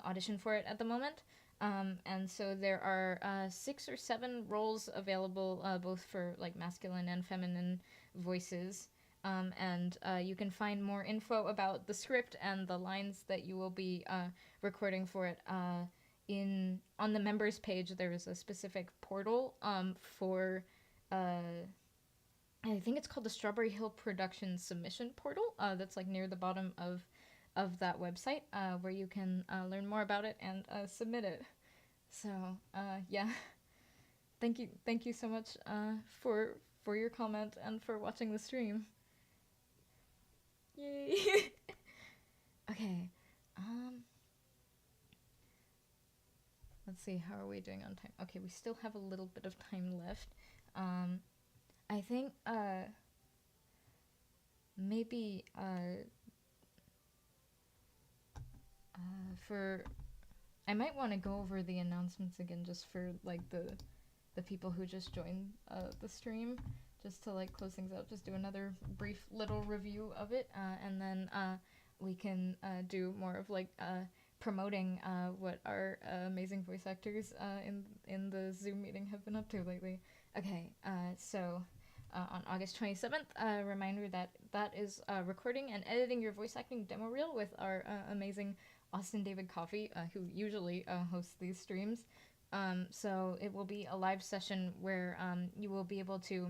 audition for it at the moment. And so there are 6 or 7 roles available, both for like masculine and feminine voices. And you can find more info about the script and the lines that you will be recording for it in on the members page. There is a specific portal for I think it's called the Strawberry Hill Production Submission Portal. That's like near the bottom of that website, where you can learn more about it and submit it. So yeah, thank you so much for your comment and for watching the stream. Yay! Okay, let's see, how are we doing on time? Okay, we still have a little bit of time left. I think maybe for I might want to go over the announcements again just for like the people who just joined the stream, just to like close things up. Just do another brief little review of it, and then we can do more of like promoting what our amazing voice actors in the Zoom meeting have been up to lately. Okay, so on August 27th, a reminder that that is recording and editing your voice acting demo reel with our amazing Austin David Coffey, who usually hosts these streams. So it will be a live session where you will be able to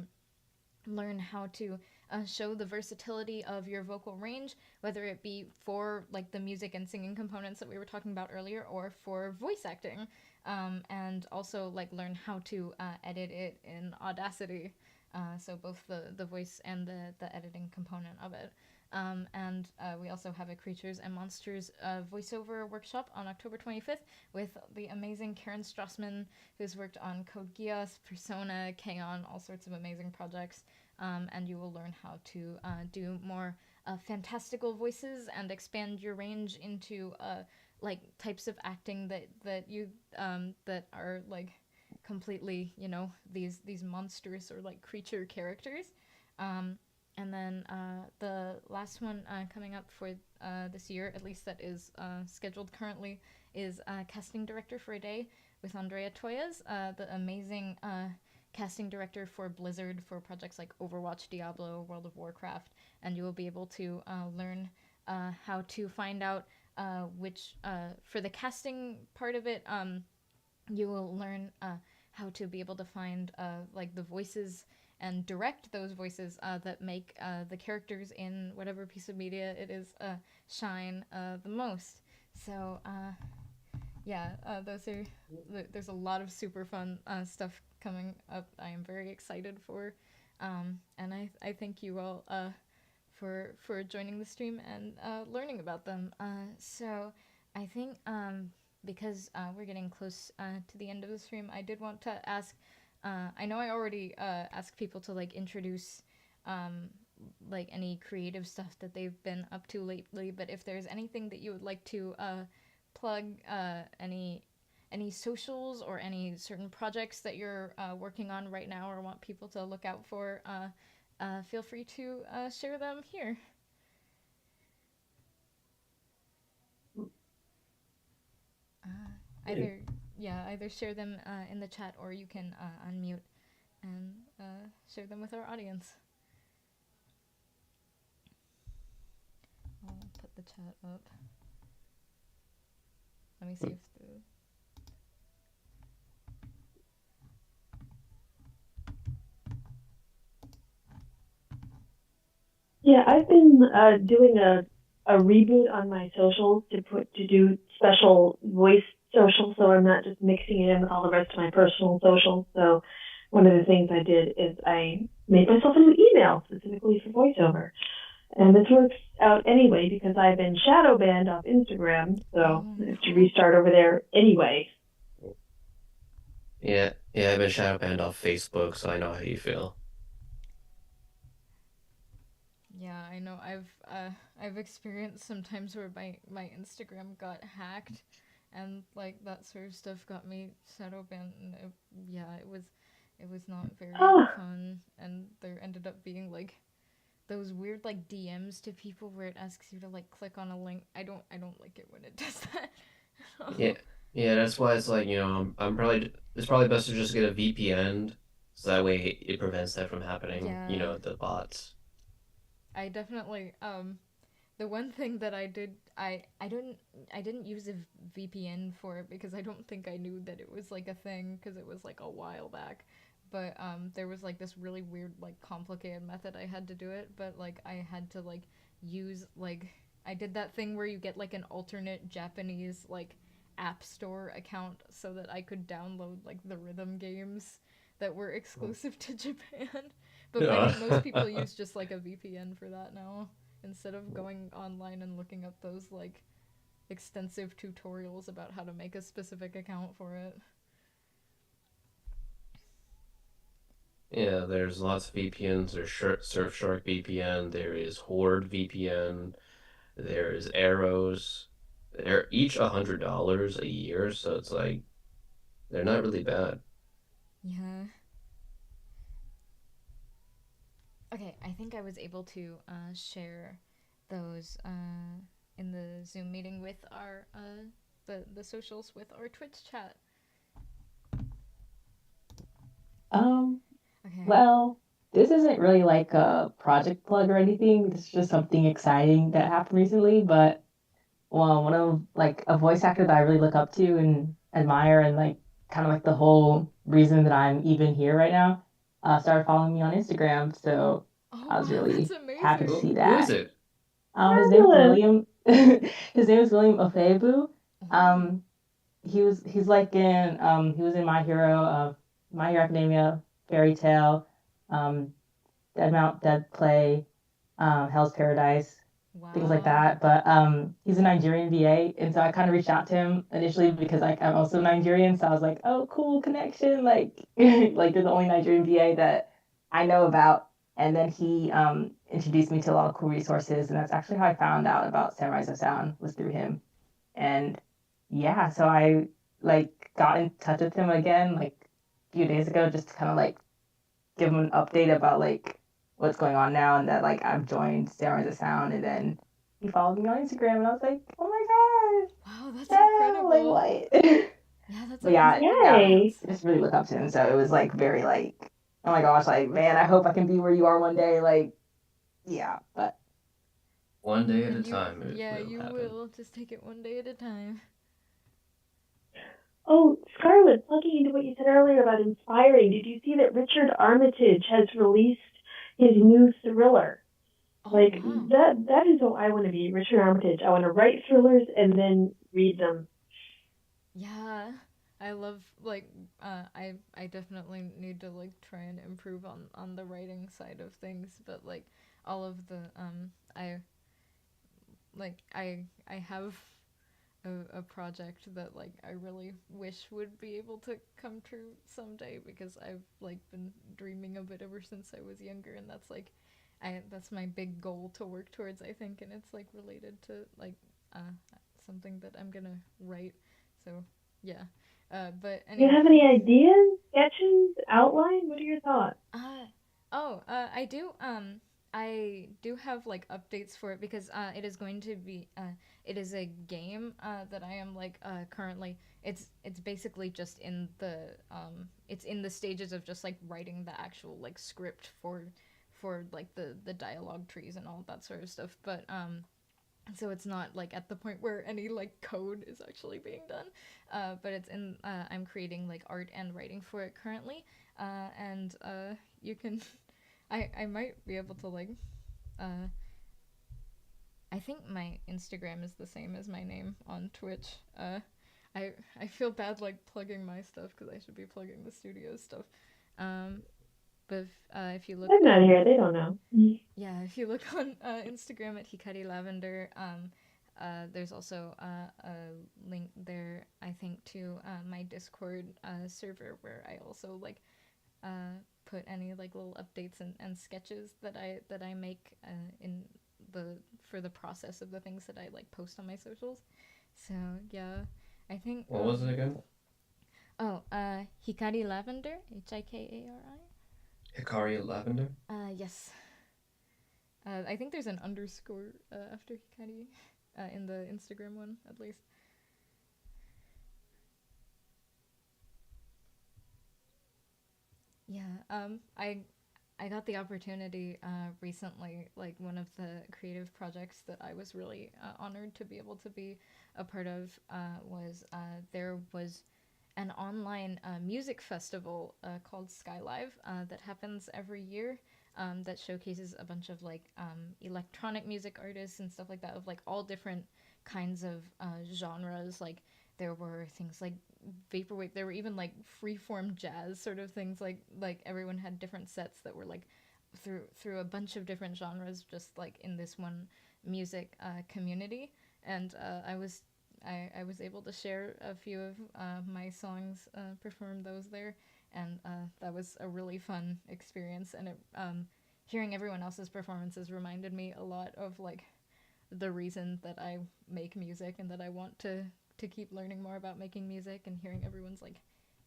learn how to show the versatility of your vocal range, whether it be for like the music and singing components that we were talking about earlier, or for voice acting, and also like learn how to edit it in Audacity. So both the voice and the editing component of it. And we also have a Creatures and Monsters voiceover workshop on October 25th with the amazing Karen Strassman, who's worked on Code Geass, Persona, K-On!, all sorts of amazing projects. And you will learn how to do more fantastical voices and expand your range into like types of acting that you that are like completely, you know, these monstrous or like creature characters. And then the last one coming up for this year, at least that is scheduled currently, is casting director for a day with Andrea Toyas, the amazing casting director for Blizzard for projects like Overwatch, Diablo, World of Warcraft, and you will be able to learn how to find out which for the casting part of it. You will learn how to be able to find like the voices and direct those voices that make the characters in whatever piece of media it is shine the most. So yeah, those are there's a lot of super fun stuff coming up. I am very excited for, and I thank you all for joining the stream and learning about them. So I think because we're getting close to the end of the stream, I did want to ask. I know I already asked people to like introduce like any creative stuff that they've been up to lately, but if there's anything that you would like to plug, any any socials or any certain projects that you're working on right now or want people to look out for, feel free to share them here. Either share them in the chat, or you can unmute and share them with our audience. I'll put the chat up. Let me see if the... Yeah, I've been doing a reboot on my socials to do special voice socials, so I'm not just mixing it in with all the rest of my personal socials. So one of the things I did is I made myself a new email specifically for voiceover. And this works out anyway because I've been shadow banned off Instagram, so I have to restart over there anyway. Yeah, I've been shadow banned off Facebook, so I know how you feel. Yeah, I know. I've experienced some times where my Instagram got hacked, and like that sort of stuff got me shadow banned. And it was not very fun. And there ended up being like those weird like DMs to people where it asks you to like click on a link. I don't like it when it does that. Yeah, that's why it's like, it's probably best to just get a VPN, so that way it prevents that from happening. Yeah. The bots. I definitely the one thing that I did, I didn't use a VPN for it because I don't think I knew that it was like a thing because it was like a while back. But there was like this really weird like complicated method I had to do it, but like I had to like use like I did that thing where you get like an alternate Japanese like app store account so that I could download like the rhythm games that were exclusive to Japan. But I think most people use just like a VPN for that now instead of going online and looking up those like extensive tutorials about how to make a specific account for it. Yeah, there's lots of VPNs. There's Surfshark VPN. There is Horde VPN. There's Arrows. They're each $100 a year, so it's like they're not really bad. Yeah. Okay, I think I was able to share those in the Zoom meeting with our the socials with our Twitch chat. Okay. Well, this isn't really like a project plug or anything. This is just something exciting that happened recently. But one of like a voice actor that I really look up to and admire, and like kind of like the whole reason that I'm even here right now, started following me on Instagram. So I was really happy to see that. Who is it? His name is William. His name is William Ofebu. He's like in he was in My Hero Academia, Fairy Tale, Dead Mount, Dead Play, Hell's Paradise, things like that. But he's a Nigerian VA, and so I kind of reached out to him initially because like I'm also Nigerian, so I was like, oh, cool connection, like like you're the only Nigerian VA that I know about. And then he introduced me to a lot of cool resources, and that's actually how I found out about Samurais of Sound, was through him. And yeah, so I like got in touch with him again like a few days ago just to kind of like give him an update about like what's going on now, and that like I've joined Samurais of Sound. And then he followed me on Instagram, and I was like, oh my gosh, wow, that's incredible. Like what? Yeah, that's but yeah, I just really look up to him. So it was like very like, oh my gosh, like man, I hope I can be where you are one day. Like, yeah, but one day at a time. You will. Just take it one day at a time. Oh, Scarlett, plugging into what you said earlier about inspiring, did you see that Richard Armitage has released his new thriller? Wow. That is what I want to be, Richard Armitage. I want to write thrillers and then read them. Yeah, I love like I definitely need to like try and improve on the writing side of things, but like all of the I have a project that like I really wish would be able to come true someday, because I've like been dreaming of it ever since I was younger, and that's my big goal to work towards, I think, and it's like related to like something that I'm gonna write. So yeah, But Do you anyway. have any ideas, sketches, outline? What are your thoughts? Uh, I do. I do have like updates for it because it is going to be it is a game that I am like currently. It's basically just in the it's in the stages of just like writing the actual like script for like the dialogue trees and all that sort of stuff. But so it's not like at the point where any like code is actually being done, but it's in I'm creating like art and writing for it currently, and you can I might be able to like uh I think my Instagram is the same as my name on Twitch. I feel bad like plugging my stuff because I should be plugging the studio stuff. um but if you look I'm not on here. They don't know. Yeah, if you look on Instagram at Hikari Lavender, there's also a link there, I think, to my Discord server where I also like put any like little updates and sketches that I make in the for the process of the things that I like post on my socials. So yeah, I think What was it again? Hikari Lavender, Hikari. Hikari Lavender? Yes. I think there's an underscore after Hikari in the Instagram one, at least. Yeah. I got the opportunity recently, like one of the creative projects that I was really honored to be able to be a part of was there was an online music festival called Skylive that happens every year. That showcases a bunch of like electronic music artists and stuff like that of like all different kinds of genres. Like there were things like vaporwave. There were even like freeform jazz sort of things. Like everyone had different sets that were like through a bunch of different genres, just like in this one music community. And I was able to share a few of my songs, perform those there, and that was a really fun experience. And hearing everyone else's performances reminded me a lot of like the reason that I make music and that I want to keep learning more about making music, and hearing everyone's like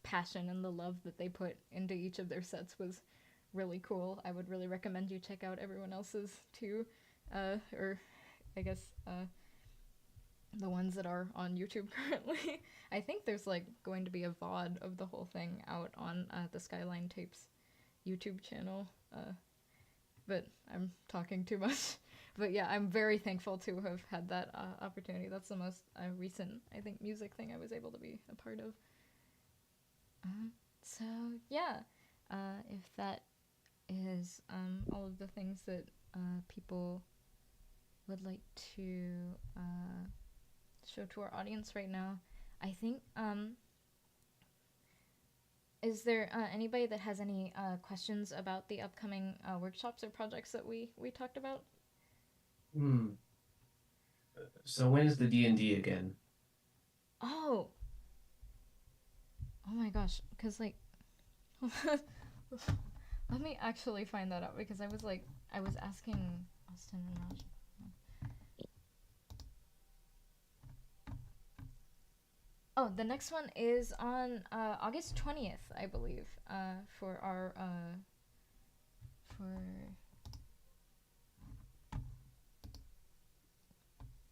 passion and the love that they put into each of their sets was really cool. I would really recommend you check out everyone else's too, or I guess the ones that are on YouTube currently. I think there's like going to be a VOD of the whole thing out on the Skyline Tapes YouTube channel. But I'm talking too much. But yeah, I'm very thankful to have had that opportunity. That's the most recent, I think, music thing I was able to be a part of. So yeah, if that is all of the things that people would like to show to our audience right now, I think is there anybody that has any questions about the upcoming workshops or projects that we talked about? Hmm. So when is the D&D again? Oh, oh my gosh, because like, let me actually find that out because I was asking Austin and Raj. Oh, the next one is on August 20th, I believe, for our for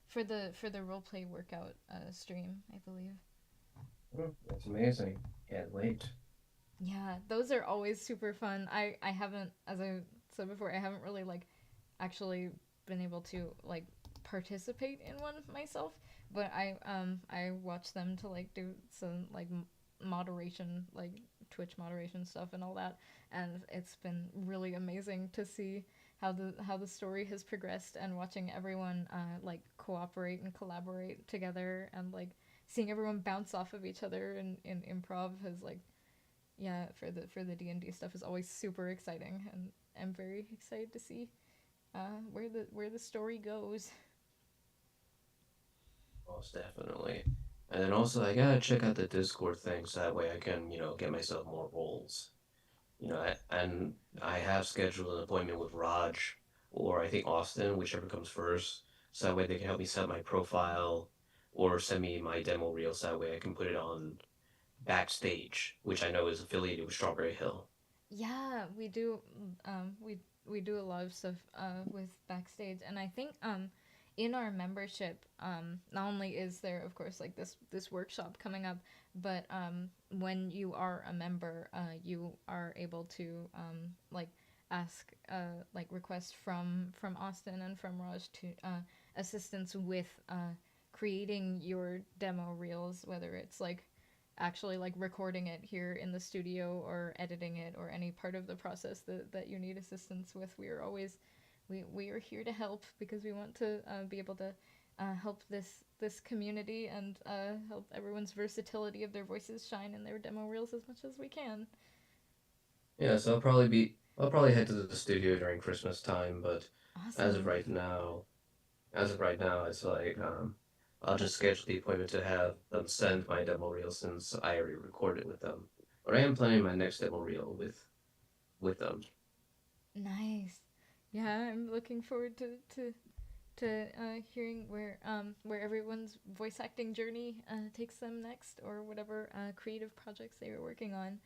for the roleplay workout stream, I believe. Oh, that's amazing. Can't wait. Yeah, those are always super fun. I haven't, as I said before, I haven't really like actually been able to like participate in one myself, but I watch them to like do some like moderation, like Twitch moderation stuff and all that, and it's been really amazing to see how the story has progressed, and watching everyone like cooperate and collaborate together, and like seeing everyone bounce off of each other in improv has like, yeah, for the D&D stuff is always super exciting, and I'm very excited to see where the story goes. Most definitely. And then also, I gotta check out the Discord thing so that way I can, get myself more roles. And I have scheduled an appointment with Raj or I think Austin, whichever comes first. So that way they can help me set my profile or send me my demo reel so that way I can put it on Backstage, which I know is affiliated with Strawberry Hill. Yeah, we do. We do a lot of stuff with backstage, and I think in our membership not only is there of course like this workshop coming up, but when you are a member, you are able to like ask like request from Austin and from Raj to assistance with creating your demo reels, whether it's like actually like recording it here in the studio or editing it or any part of the process that you need assistance with. We are always we are here to help because we want to be able to help this community and help everyone's versatility of their voices shine in their demo reels as much as we can. Yeah, so I'll probably head to the studio during Christmas time, but as of Awesome. right now, it's like I'll just schedule the appointment to have them send my demo reel since I already recorded with them. But I am planning my next demo reel with them. Nice. Yeah, I'm looking forward to hearing where everyone's voice acting journey takes them next, or whatever creative projects they are working on.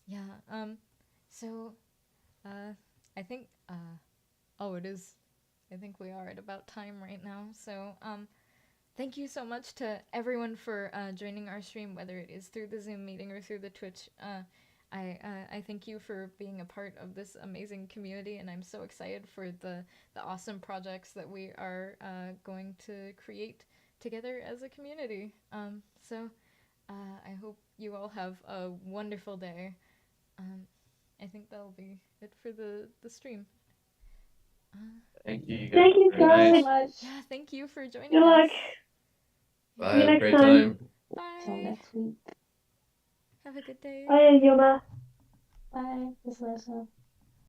Yeah. So I think oh, it is. I think we are at about time right now. So thank you so much to everyone for joining our stream, whether it is through the Zoom meeting or through the Twitch. I thank you for being a part of this amazing community, and I'm so excited for the awesome projects that we are going to create together as a community. So I hope you all have a wonderful day. Um, I think that'll be it for the stream. Thank you, guys. Thank you, Very Thank you nice. so guys. much. Yeah, thank you for joining Good luck. us. Bye. See you Have a next great time. time. Till Bye. next week. Have a good day. Bye, Yoma. Bye. This is Larissa.